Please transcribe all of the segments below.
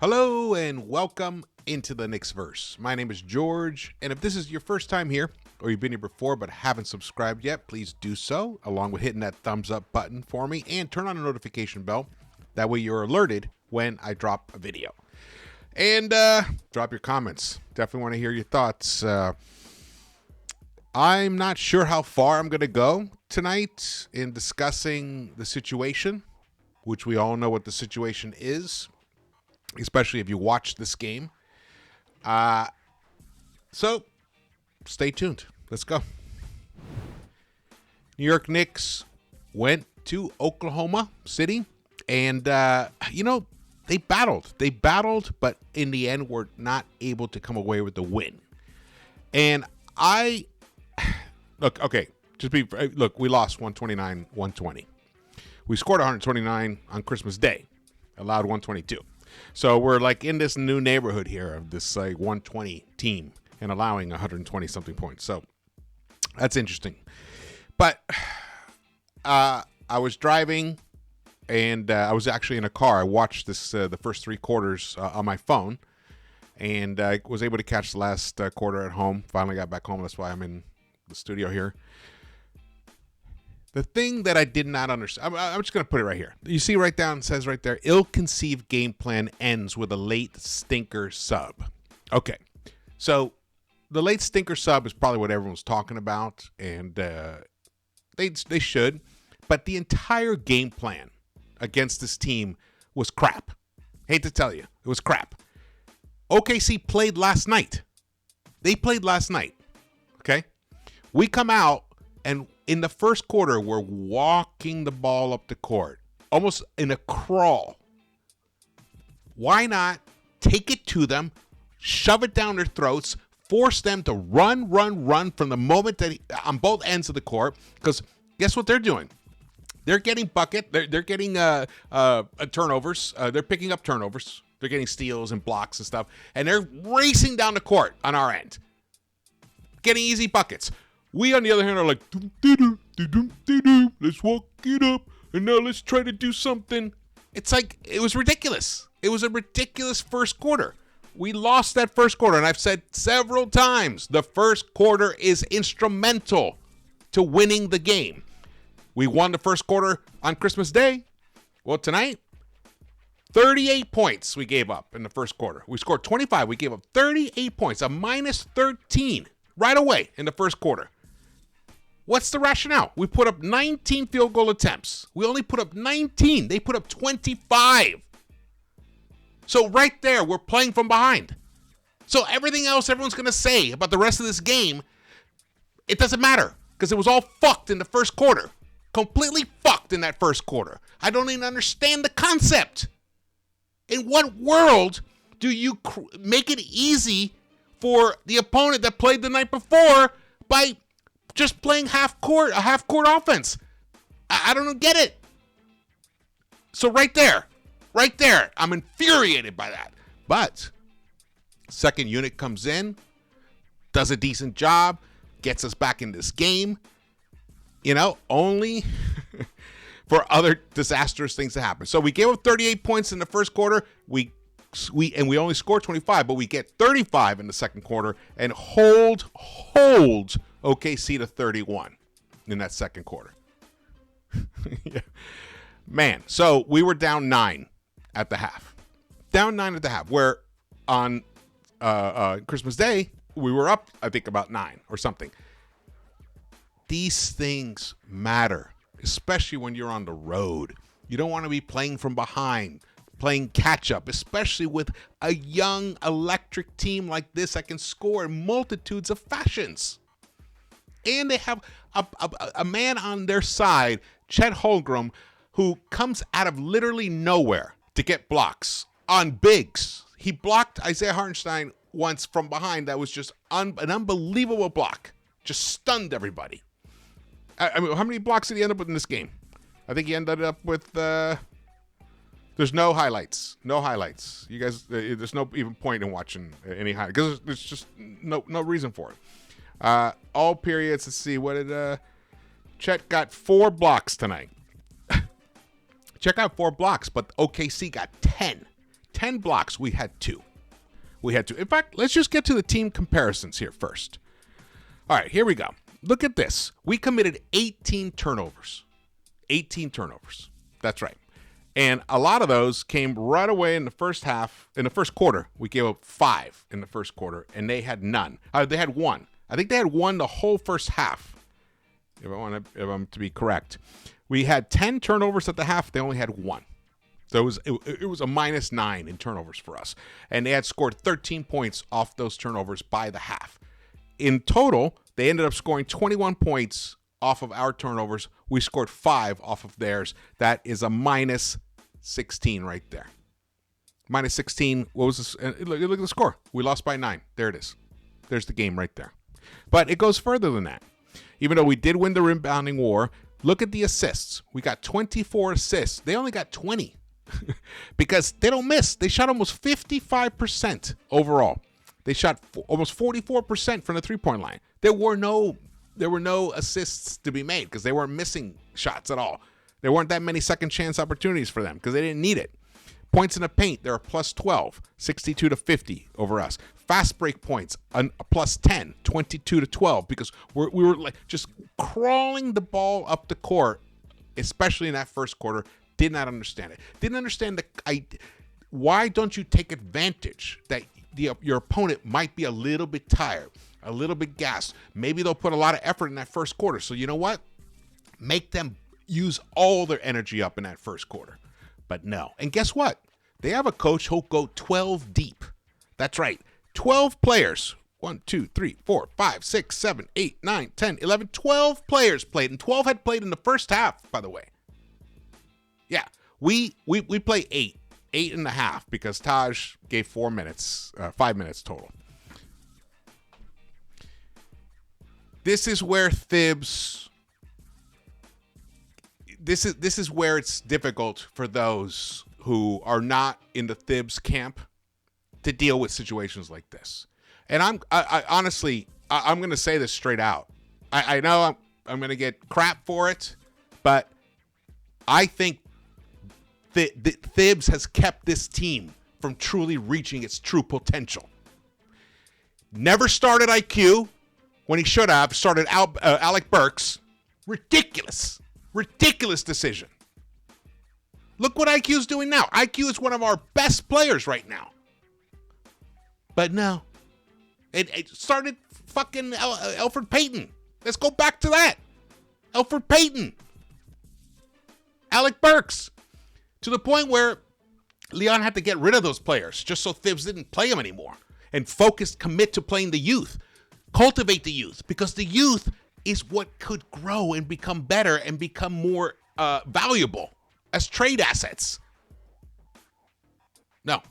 Hello and welcome into the Knicks-Verse. My name is George, and if this is your first time here, or you've been here before but haven't subscribed yet, please do so, along with hitting that thumbs up button for me, and turn on the notification bell. That way you're alerted when I drop a video. And drop your comments. Definitely want to hear your thoughts. I'm not sure how far I'm going to go tonight in discussing the situation, which we all know what the situation is, especially if you watch this game. So stay tuned. Let's go. New York Knicks went to Oklahoma City, and, they battled, but in the end were not able to come away with the win. And we lost 129-120. We scored 129 on Christmas Day, allowed 122. So we're like in this new neighborhood here of this 120 team and allowing 120 something points. So that's interesting. But I was driving and I was actually in a car. I watched this the first three quarters on my phone, and I was able to catch the last quarter at home. Finally got back home. That's why I'm in the studio here. The thing that I did not understand, I'm just going to put it right here. You see right down, it says right there, ill-conceived game plan ends with a late stinker sub. Okay, so the late stinker sub is probably what everyone's talking about, and they should. But the entire game plan against this team was crap. Hate to tell you, it was crap. OKC played last night. They played last night, okay? We come out, and in the first quarter, we're walking the ball up the court, almost in a crawl. Why not take it to them, shove it down their throats, force them to run from the moment that on both ends of the court? Because guess what they're doing? They're getting bucket. They're getting turnovers. They're picking up turnovers. They're getting steals and blocks and stuff, and they're racing down the court on our end, getting easy buckets. We, on the other hand, are like, let's walk it up, and now let's try to do something. It's like, it was ridiculous. It was a ridiculous first quarter. We lost that first quarter, and I've said several times, the first quarter is instrumental to winning the game. We won the first quarter on Christmas Day. Well, tonight, 38 points we gave up in the first quarter. We scored 25. We gave up 38 points, a minus 13 right away in the first quarter. What's the rationale? We put up 19 field goal attempts. We only put up 19. They put up 25. So right there, we're playing from behind. So everything else everyone's going to say about the rest of this game, it doesn't matter because it was all fucked in the first quarter. Completely fucked in that first quarter. I don't even understand the concept. In what world do you make it easy for the opponent that played the night before by just playing a half court offense? I don't get it. So right there, I'm infuriated by that. But second unit comes in, does a decent job, gets us back in this game. Only for other disastrous things to happen. So we gave up 38 points in the first quarter. We only scored 25, but we get 35 in the second quarter and hold OKC to 31 in that second quarter. Yeah. Man, so we were down 9 at the half. Where on Christmas Day, we were up, I think, about 9 or something. These things matter, especially when you're on the road. You don't want to be playing from behind, playing catch-up, especially with a young, electric team like this that can score in multitudes of fashions. And they have a man on their side, Chet Holmgren, who comes out of literally nowhere to get blocks on bigs. He blocked Isaiah Hartenstein once from behind. That was just an unbelievable block. Just stunned everybody. I mean, how many blocks did he end up with in this game? I think he ended up with... there's no highlights. No highlights. You guys, there's no even point in watching any highlights because there's just no reason for it. All periods. Let's see. What did Chet got 4 blocks tonight. Chet got 4 blocks, but OKC got 10. 10 blocks. We had 2. In fact, let's just get to the team comparisons here first. All right, here we go. Look at this. We committed 18 turnovers. 18 turnovers. That's right. And a lot of those came right away in the first half. In the first quarter, we gave up 5 in the first quarter, and they had none. They had 1. I think they had 1 the whole first half, if I'm to be correct. We had 10 turnovers at the half. They only had 1. So it was a -9 in turnovers for us. And they had scored 13 points off those turnovers by the half. In total, they ended up scoring 21 points off of our turnovers. We scored 5 off of theirs. That is a -16 right there. -16. What was this? Look at the score. We lost by 9. There it is. There's the game right there. But it goes further than that. Even though we did win the rebounding war, look at the assists. We got 24 assists. They only got 20 because they don't miss. They shot almost 55% overall. They shot almost 44% from the three-point line. There were no assists to be made because they weren't missing shots at all. There weren't that many second chance opportunities for them because they didn't need it. Points in the paint, they're a +12, 62-50 over us. Fast break points, a +10, 22-12, because we were like just crawling the ball up the court, especially in that first quarter. Did not understand it. Didn't understand why don't you take advantage that your opponent might be a little bit tired, a little bit gassed. Maybe they'll put a lot of effort in that first quarter. So you know what? Make them use all their energy up in that first quarter. But no. And guess what? They have a coach who'll go 12 deep. That's right. 12 players. 1, 2, 3, 4, 5, 6, 7, 8, 9, 10, 11, 12 players played. And 12 had played in the first half, by the way. Yeah. We play 8. 8.5 because Taj gave 4 minutes, 5 minutes total. This is where Thibs. This is where it's difficult for those who are not in the Thibs camp to deal with situations like this. And I honestly, I'm going to say this straight out. I know I'm going to get crap for it, but I think Thibs has kept this team from truly reaching its true potential. Never started IQ when he should have. Started Alec Burks. Ridiculous decision. Look what IQ's doing now. IQ is one of our best players right now. But no. It started fucking Elfrid Payton. Let's go back to that. Elfrid Payton. Alec Burks. To the point where Leon had to get rid of those players just so Thibs didn't play them anymore. And commit to playing the youth. Cultivate the youth. Because the youth is what could grow and become better and become more valuable as trade assets. No.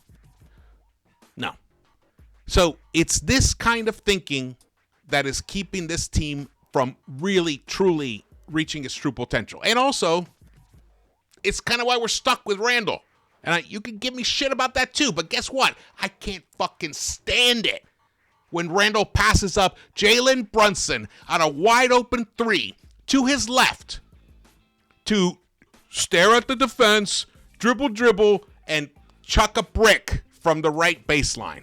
So it's this kind of thinking that is keeping this team from really, truly reaching its true potential. And also, it's kind of why we're stuck with Randall. And you can give me shit about that too, but guess what? I can't fucking stand it when Randall passes up Jalen Brunson on a wide open 3 to his left to stare at the defense, dribble, and chuck a brick from the right baseline.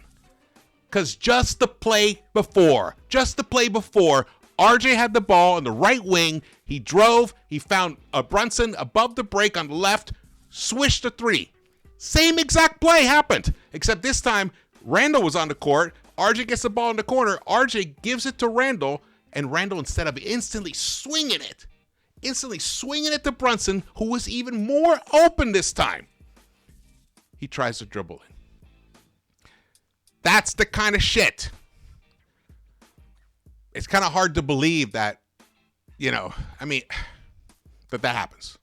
Because just the play before, RJ had the ball on the right wing. He drove. He found Brunson above the break on the left, swished a 3. Same exact play happened, except this time Randall was on the court. RJ gets the ball in the corner. RJ gives it to Randall, and Randall, instead of instantly swinging it to Brunson, who was even more open this time, he tries to dribble in. That's the kind of shit. It's kind of hard to believe that, that happens.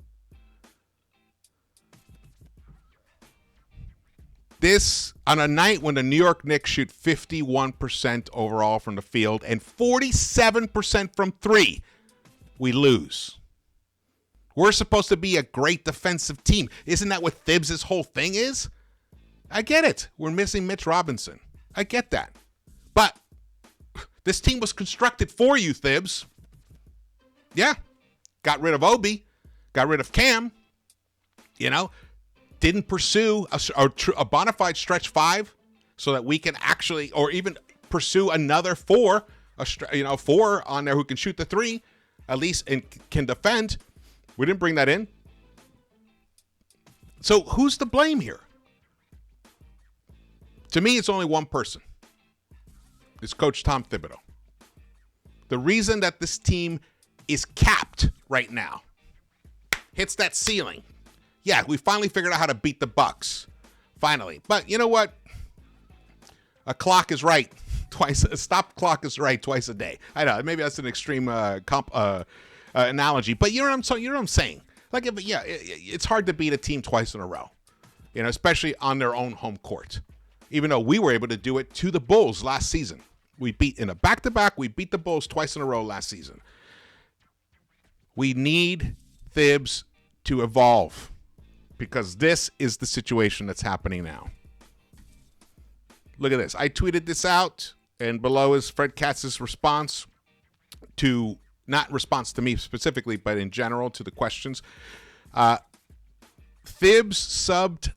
This, on a night when the New York Knicks shoot 51% overall from the field and 47% from 3, we lose. We're supposed to be a great defensive team. Isn't that what Thibs' whole thing is? I get it. We're missing Mitch Robinson. I get that. But this team was constructed for you, Thibs. Yeah. Got rid of Obi. Got rid of Cam. Didn't didn't pursue a bona fide stretch 5 so that we can actually, or even pursue another 4, 4 on there who can shoot the 3 at least and can defend. We didn't bring that in. So who's to blame here? To me, it's only one person. It's Coach Tom Thibodeau. The reason that this team is capped right now, hits that ceiling. Yeah, we finally figured out how to beat the Bucks. Finally. But you know what? A clock is right twice. A stop clock is right twice a day. I know, maybe that's an extreme analogy, but you know what I'm saying? Like, it's hard to beat a team twice in a row, especially on their own home court. Even though we were able to do it to the Bulls last season. We beat in a back-to-back, we beat the Bulls twice in a row last season. We need Thibs to evolve because this is the situation that's happening now. Look at this. I tweeted this out, and below is Fred Katz's response to, not response to me specifically, but in general to the questions. Thibs subbed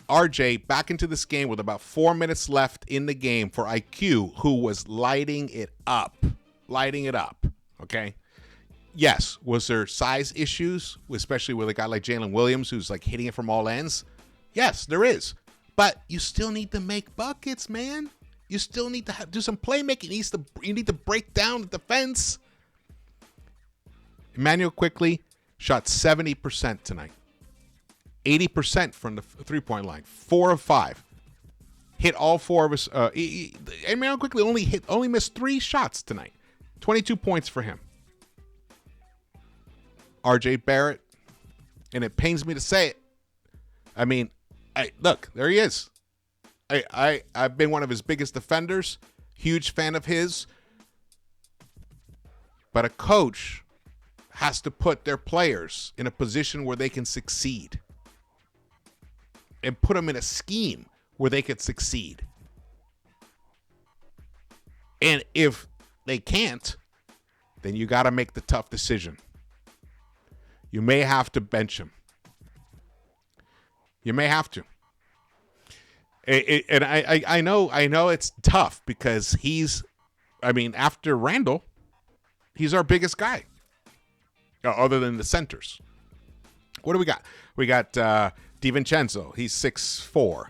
RJ back into this game with about 4 minutes left in the game for IQ, who was lighting it up, okay? Yes, was there size issues, especially with a guy like Jalen Williams who's like hitting it from all ends? Yes, there is. But you still need to make buckets, man. You still need to do some playmaking. You need to break down the defense. Emmanuel Quickley shot 70% tonight. 80% from the three-point line. 4 of 5. Hit all 4 of his. Emmanuel Quickley only missed 3 shots tonight. 22 points for him. RJ Barrett, and it pains me to say it. I mean, look, there he is. I've been one of his biggest defenders. Huge fan of his. But a coach has to put their players in a position where they can succeed. And put them in a scheme where they could succeed. And if they can't, then you got to make the tough decision. You may have to bench him. You may have to. And I know it's tough because after Randall, he's our biggest guy. Other than the centers. What do we got? We got DiVincenzo. He's 6'4".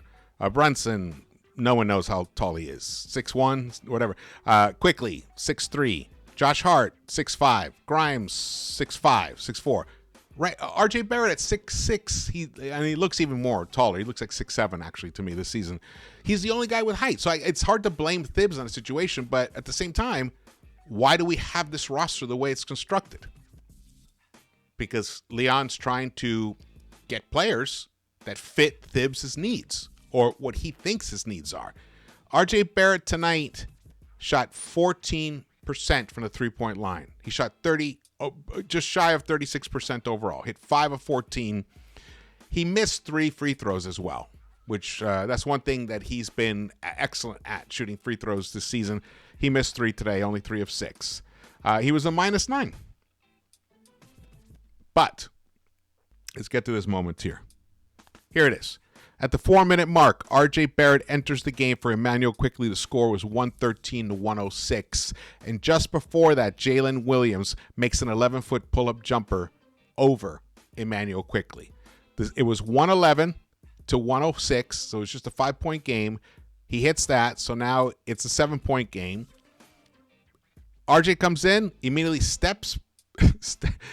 Brunson, no one knows how tall he is. 6'1", whatever. Quickly, 6'3". Josh Hart, 6'5". Grimes, 6'5", 6'4". Right, RJ Barrett at 6'6". He looks even more taller. He looks like 6'7", actually, to me this season. He's the only guy with height. So it's hard to blame Thibs on a situation, but at the same time, why do we have this roster the way it's constructed? Because Leon's trying to get players that fit Thibs' needs or what he thinks his needs are. RJ Barrett tonight shot 14% from the three-point line. He shot just shy of 36% overall. Hit 5 of 14. He missed 3 free throws as well, which that's one thing that he's been excellent at, shooting free throws this season. He missed 3 today, only 3 of 6. He was a -9. But let's get to this moment here. Here it is. At the 4-minute mark, RJ Barrett enters the game for Emmanuel Quickley. The score was 113-106. And just before that, Jalen Williams makes an 11-foot pull-up jumper over Emmanuel Quickley. It was 111-106, so it's just a 5-point game. He hits that, so now it's a 7-point game. RJ comes in, immediately steps.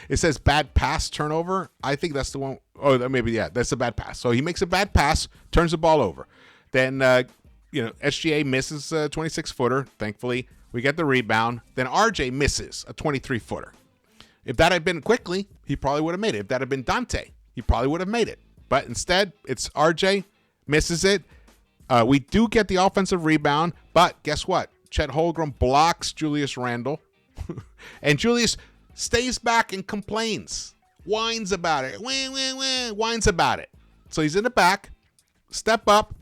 It says bad pass turnover. I think that's the one. Oh, maybe, yeah, that's a bad pass. So he makes a bad pass, turns the ball over. Then, SGA misses a 26-footer. Thankfully, we get the rebound. Then RJ misses a 23-footer. If that had been Quickley, he probably would have made it. If that had been Dante, he probably would have made it. But instead, it's RJ, misses it. We do get the offensive rebound, but guess what? Chet Holmgren blocks Julius Randle. And Julius stays back and complains, whines about it, whines about it. So he's in the back, step up,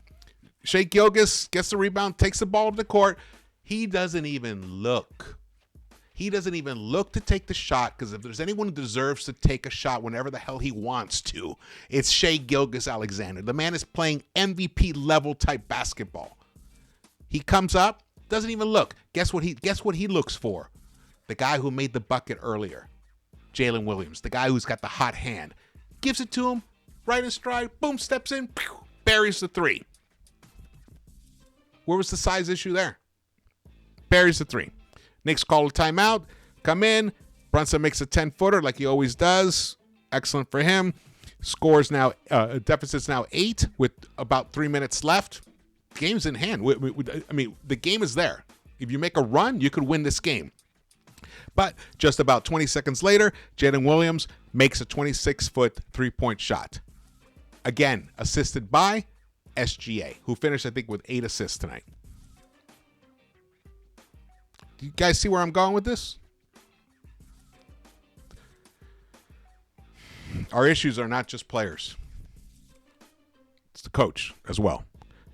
Shai Gilgeous gets the rebound, takes the ball up the court. He doesn't even look. He doesn't even look to take the shot, because if there's anyone who deserves to take a shot whenever the hell he wants to, it's Shai Gilgeous-Alexander. The man is playing MVP level type basketball. He comes up, doesn't even look. Guess what he looks for? The guy who made the bucket earlier, Jalen Williams, the guy who's got the hot hand. Gives it to him, right in stride, boom, steps in, pew, buries the three. Where was the size issue there? Buries the three. Knicks call a timeout, come in. Brunson makes a 10-footer like he always does. Excellent for him. Scores now, deficit's now 8 with about 3 minutes left. Game's in hand. I mean, the game is there. If you make a run, you could win this game. But just about 20 seconds later, Jalen Williams makes a 26-foot three-point shot. Again, assisted by SGA, who finished, I think, with 8 assists tonight. Do you guys see where I'm going with this? Our issues are not just players. It's the coach as well.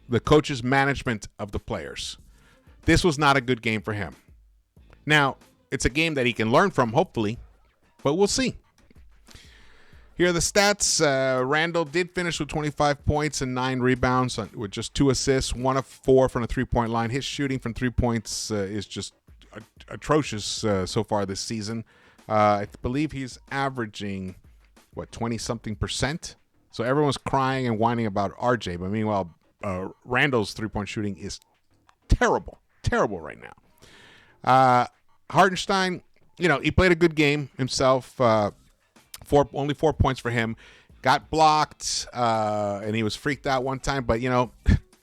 The coach's management of the players. This was not a good game for him. Now, it's a game that he can learn from, hopefully, but we'll see. Here are the stats. Randall did finish with 25 points and 9 rebounds with just 2 assists, 1 of 4 from the three-point line. His shooting from 3 points is just atrocious so far this season. I believe he's averaging, 20-something%? So everyone's crying and whining about RJ, but meanwhile, Randall's three-point shooting is terrible right now. Hartenstein, he played a good game himself. Only 4 points for him. Got blocked, and he was freaked out one time. But,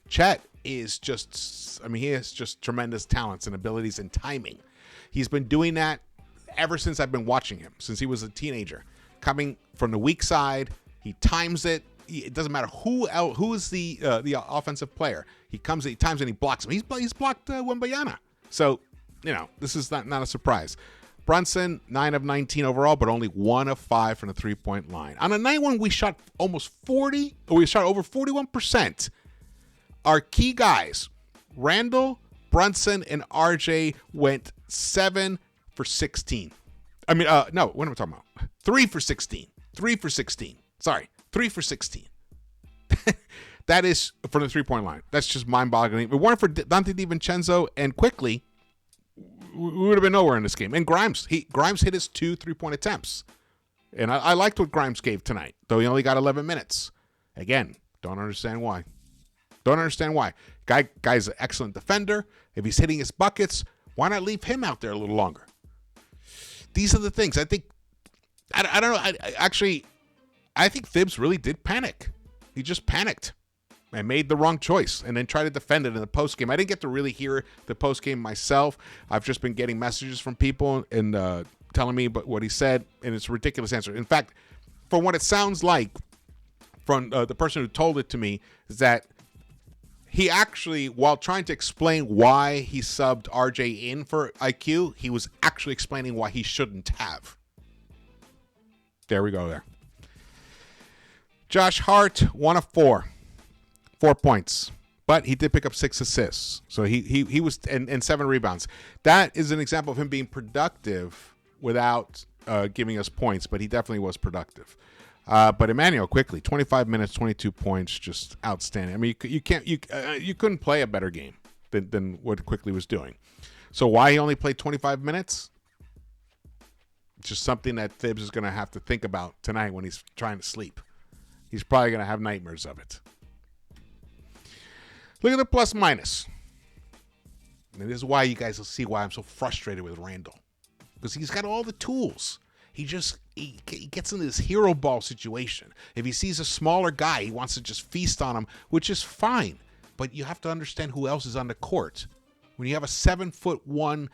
Chet is just, he has just tremendous talents and abilities and timing. He's been doing that ever since I've been watching him, since he was a teenager. Coming from the weak side, he times it. It doesn't matter who is the offensive player. He times and he blocks him. He's blocked Wembanyama. So, this is not a surprise. Brunson, 9 of 19 overall, but only 1 of 5 from the three-point line. On a night when we shot over 41%, our key guys, Randall, Brunson, and RJ, went 7 for 16. No, what am I talking about? 3 for 16. 3 for 16. Sorry, 3 for 16. That is from the three-point line. That's just mind-boggling. If it weren't for Dante DiVincenzo and Quickly, we would have been nowhere in this game. And Grimes hit his 2 three-point attempts. And I liked what Grimes gave tonight, though he only got 11 minutes. Again, don't understand why. Guy's an excellent defender. If he's hitting his buckets, why not leave him out there a little longer? These are the things. I think, I don't know. I think Thibs really did panic. He just panicked and made the wrong choice and then tried to defend it in the postgame. I didn't get to really hear the postgame myself. I've just been getting messages from people and telling me what he said, and it's a ridiculous answer. In fact, from what it sounds like from the person who told it to me, is that he actually, while trying to explain why he subbed RJ in for IQ, he was actually explaining why he shouldn't have. There we go there. Josh Hart, 1 of 4. 4 points, but he did pick up 6 assists. So he was and 7 rebounds. That is an example of him being productive without giving us points, but he definitely was productive. But Emmanuel Quickly, 25 minutes, 22 points, just outstanding. You couldn't play a better game than what Quickly was doing. So why he only played 25 minutes? Just something that Thibs is going to have to think about tonight when he's trying to sleep. He's probably going to have nightmares of it. Look at the plus minus. And this is why you guys will see why I'm so frustrated with Randall. Because he's got all the tools. He gets into this hero ball situation. If he sees a smaller guy, he wants to just feast on him, which is fine. But you have to understand who else is on the court. When you have a 7'1",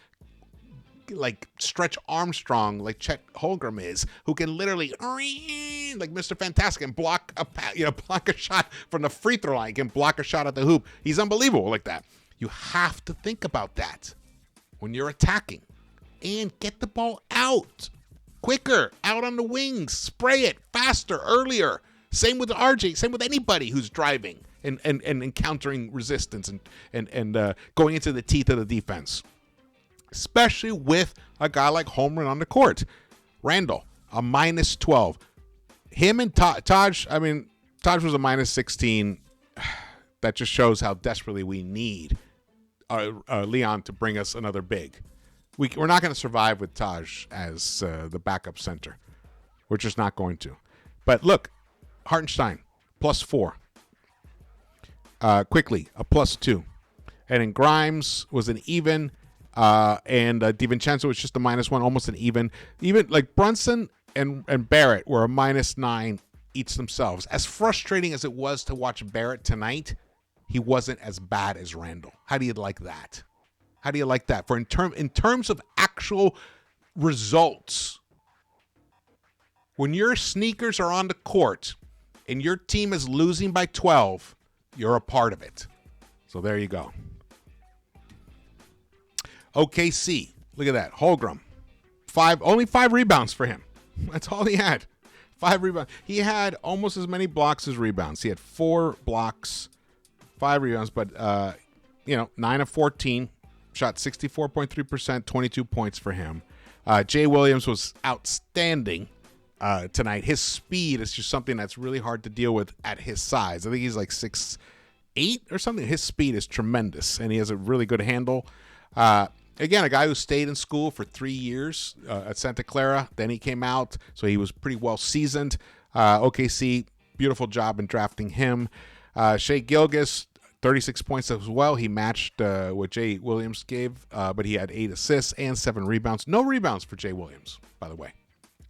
like Stretch Armstrong, like Chet Holmgren is, who can literally, like Mr. Fantastic, and block a shot from the free throw line, can block a shot at the hoop. He's unbelievable like that. You have to think about that when you're attacking, and get the ball out quicker, out on the wings, spray it faster, earlier. Same with RJ. Same with anybody who's driving and encountering resistance and going into the teeth of the defense. especially with a guy like Holmgren on the court. Randall, a minus 12. Him and Taj, I mean, Taj was a minus 16. That just shows how desperately we need Leon to bring us another big. We're not going to survive with Taj as the backup center. We're just not going to. But look, Hartenstein, plus 4. Quickly, a plus 2. And then Grimes was an even. And DiVincenzo was just a minus 1, almost an even. Even like Brunson and Barrett were a minus 9 each themselves. As frustrating as it was to watch Barrett tonight, he wasn't as bad as Randall. How do you like that? How do you like that? For in terms of actual results, when your sneakers are on the court and your team is losing by 12, you're a part of it. So there you go. OKC, look at that. Holmgren, only 5 rebounds for him. That's all he had. 5 rebounds. He had almost as many blocks as rebounds. He had 4 blocks, 5 rebounds, but 9 of 14, shot 64.3%, 22 points for him. Jay Williams was outstanding tonight. His speed is just something that's really hard to deal with at his size. I think he's like 6'8" or something. His speed is tremendous, and he has a really good handle. Again, a guy who stayed in school for 3 years at Santa Clara. Then he came out, so he was pretty well seasoned. OKC, beautiful job in drafting him. Shai Gilgeous, 36 points as well. He matched what Jay Williams gave, but he had 8 assists and 7 rebounds. No rebounds for Jay Williams, by the way.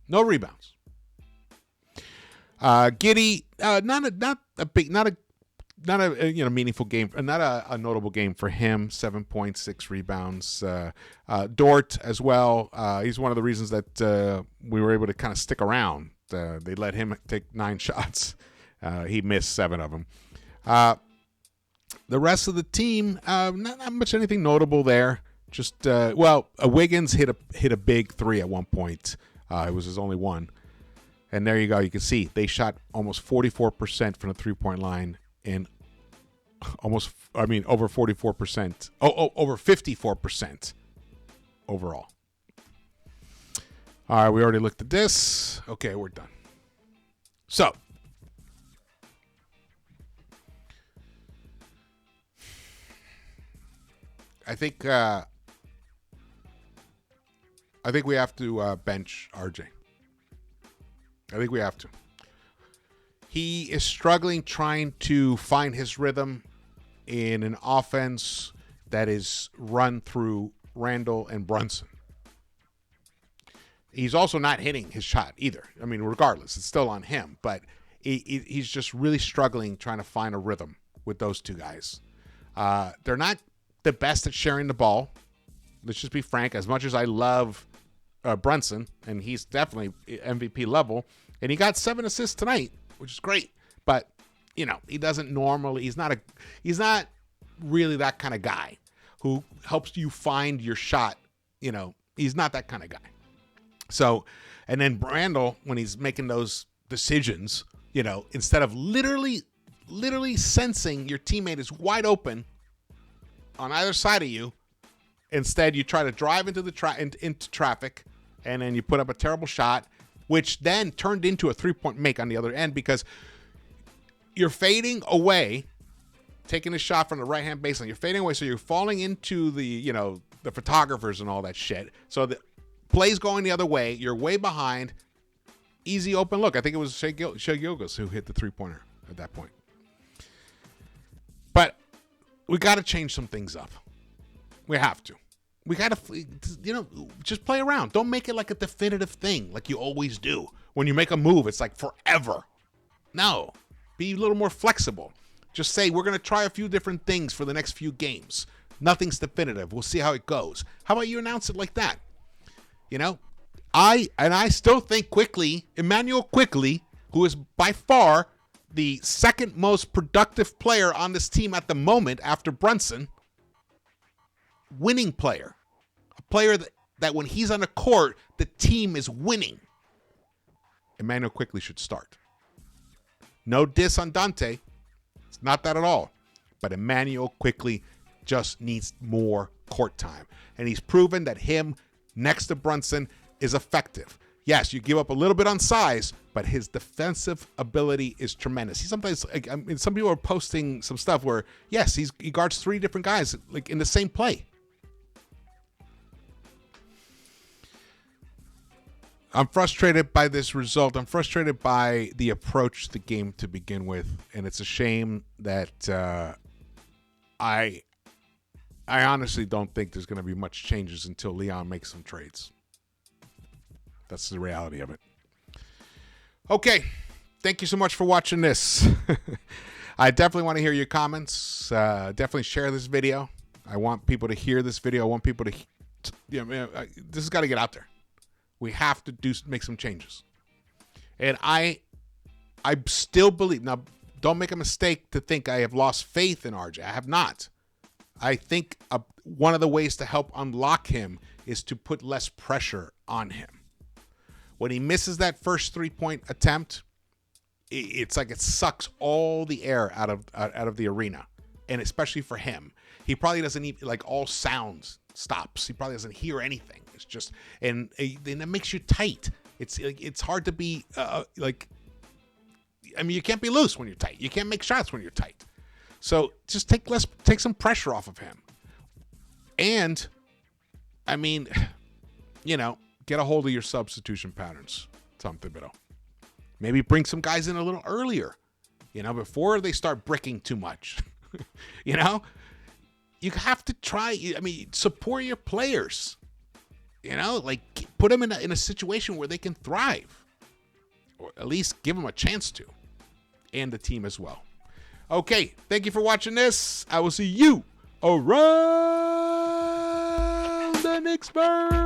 No rebounds. Giddey, not a meaningful game, not a notable game for him. 7.6 rebounds. Dort as well. He's one of the reasons that we were able to kind of stick around. They let him take 9 shots. He missed 7 of them. The rest of the team, not much anything notable there. Just Wiggins hit a big 3 at one point. It was his only one. And there you go. You can see they shot almost 44% from the 3-point line. And over 44%. Over 54% overall. All right, we already looked at this. Okay, we're done. So, I think we have to bench RJ. I think we have to. He is struggling trying to find his rhythm in an offense that is run through Randall and Brunson. He's also not hitting his shot either. I mean, regardless, it's still on him. But he's just really struggling trying to find a rhythm with those two guys. They're not the best at sharing the ball. Let's just be frank. As much as I love Brunson, and he's definitely MVP level, and he got 7 assists tonight, which is great. But, he doesn't normally, he's not really that kind of guy who helps you find your shot. He's not that kind of guy. So, and then Randall, when he's making those decisions, instead of literally sensing your teammate is wide open on either side of you, instead you try to drive into into traffic, and then you put up a terrible shot, which then turned into a 3-point make on the other end because you're fading away, taking a shot from the right-hand baseline. You're fading away, so you're falling into the photographers and all that shit. So the play's going the other way. You're way behind. Easy open look. I think it was Shai Gilgeous who hit the 3-pointer at that point. But we got to change some things up. We have to. We got to, just play around. Don't make it like a definitive thing like you always do. When you make a move, it's like forever. No. Be a little more flexible. Just say, we're going to try a few different things for the next few games. Nothing's definitive. We'll see how it goes. How about you announce it like that? I still think Emmanuel Quickley, who is by far the second most productive player on this team at the moment after Brunson, winning player, a player that when he's on the court, the team is winning. Emmanuel Quickley should start. No diss on Dante. It's not that at all. But Emmanuel Quickley just needs more court time. And he's proven that him next to Brunson is effective. Yes, you give up a little bit on size, but his defensive ability is tremendous. He sometimes, I mean, some people are posting some stuff where, yes, he guards 3 different guys like in the same play. I'm frustrated by this result. I'm frustrated by the approach to the game to begin with, and it's a shame that I honestly don't think there's going to be much changes until Leon makes some trades. That's the reality of it. Okay, thank you so much for watching this. I definitely want to hear your comments. Definitely share this video. I want people to hear this video. I want people to, this has got to get out there. We have to make some changes. And I still believe, now don't make a mistake to think I have lost faith in RJ. I have not. I think one of the ways to help unlock him is to put less pressure on him. When he misses that first 3-point attempt, it's like it sucks all the air out of the arena. And especially for him, he probably doesn't even, like, all sounds stops. He probably doesn't hear anything. It's just, and then it makes you tight. It's hard to be like, I mean, you can't be loose when you're tight. You can't make shots when you're tight. So just take some pressure off of him. And I mean, get a hold of your substitution patterns, Tom Thibodeau. Maybe bring some guys in a little earlier, before they start bricking too much. You have to try. I mean, support your players. Like put them in a situation where they can thrive, or at least give them a chance to, and the team as well. Okay, thank you for watching this. I will see you around the Knicks-Verse.